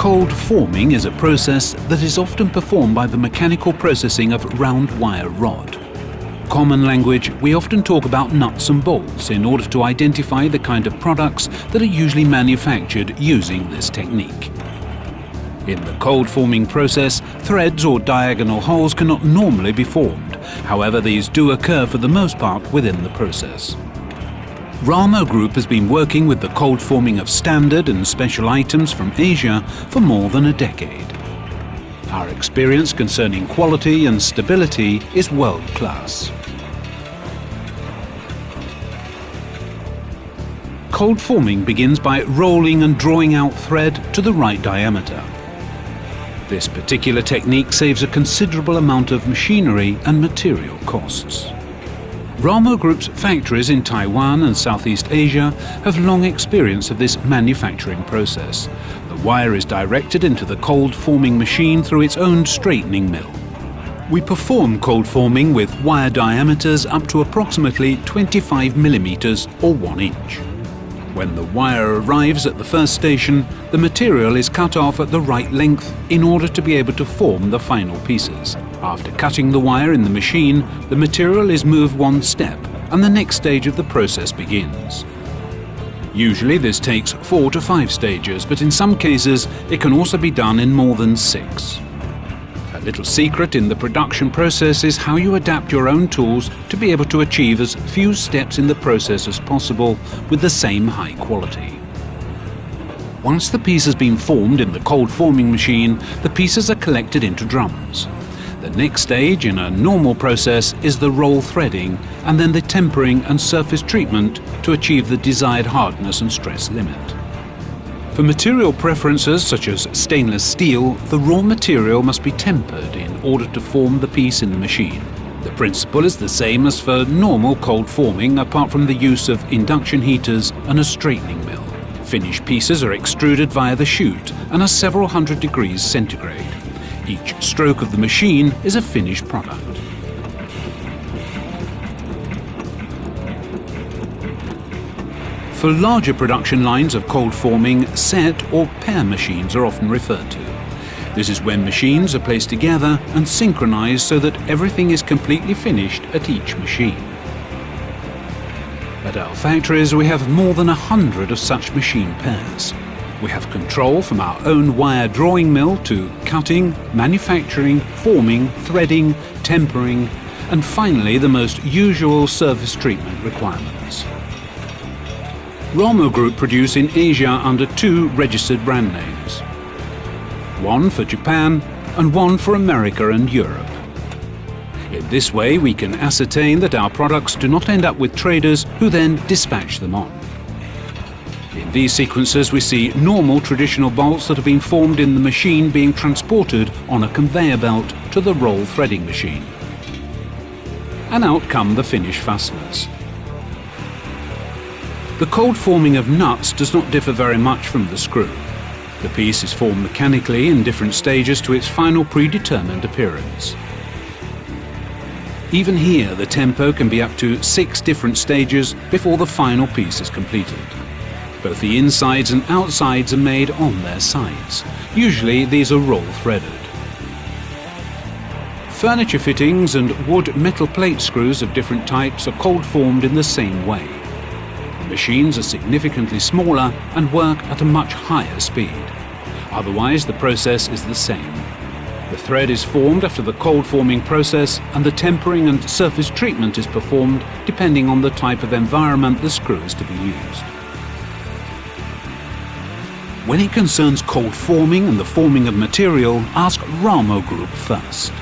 Cold forming is a process that is often performed by the mechanical processing of round wire rod. Common language, we often talk about nuts and bolts in order to identify the kind of products that are usually manufactured using this technique. In the cold forming process, threads or diagonal holes cannot normally be formed. However, these do occur for the most part within the process. Ramo Group has been working with the cold forming of standard and special items from Asia for more than a decade. Our experience concerning quality and stability is world-class. Cold forming begins by rolling and drawing out thread to the right diameter. This particular technique saves a considerable amount of machinery and material costs. Ramo Group's factories in Taiwan and Southeast Asia have long experience of this manufacturing process. The wire is directed into the cold forming machine through its own straightening mill. We perform cold forming with wire diameters up to approximately 25 millimeters or 1 inch. When the wire arrives at the first station, the material is cut off at the right length in order to be able to form the final pieces. After cutting the wire in the machine, the material is moved one step and the next stage of the process begins. Usually this takes 4 to 5 stages, but in some cases it can also be done in more than 6. A little secret in the production process is how you adapt your own tools to be able to achieve as few steps in the process as possible with the same high quality. Once the piece has been formed in the cold forming machine, the pieces are collected into drums. The next stage in a normal process is the roll threading and then the tempering and surface treatment to achieve the desired hardness and stress limit. For material preferences such as stainless steel, the raw material must be tempered in order to form the piece in the machine. The principle is the same as for normal cold forming, apart from the use of induction heaters and a straightening mill. Finished pieces are extruded via the chute and are several hundred degrees centigrade. Each stroke of the machine is a finished product. For larger production lines of cold forming, set or pair machines are often referred to. This is when machines are placed together and synchronized so that everything is completely finished at each machine. At our factories, we have more than 100 of such machine pairs. We have control from our own wire drawing mill to cutting, manufacturing, forming, threading, tempering, and finally the most usual surface treatment requirements. Ramo Group produce in Asia under 2 registered brand names. One for Japan and one for America and Europe. In this way we can ascertain that our products do not end up with traders who then dispatch them on. In these sequences we see normal traditional bolts that have been formed in the machine being transported on a conveyor belt to the roll threading machine. And out come the finished fasteners. The cold forming of nuts does not differ very much from the screw. The piece is formed mechanically in different stages to its final predetermined appearance. Even here, the tempo can be up to 6 different stages before the final piece is completed. Both the insides and outsides are made on their sides. Usually these are roll threaded. Furniture fittings and wood metal plate screws of different types are cold formed in the same way. The machines are significantly smaller and work at a much higher speed. Otherwise, the process is the same. The thread is formed after the cold forming process and the tempering and surface treatment is performed depending on the type of environment the screw is to be used. When it concerns cold forming and the forming of material, ask Ramo Group first.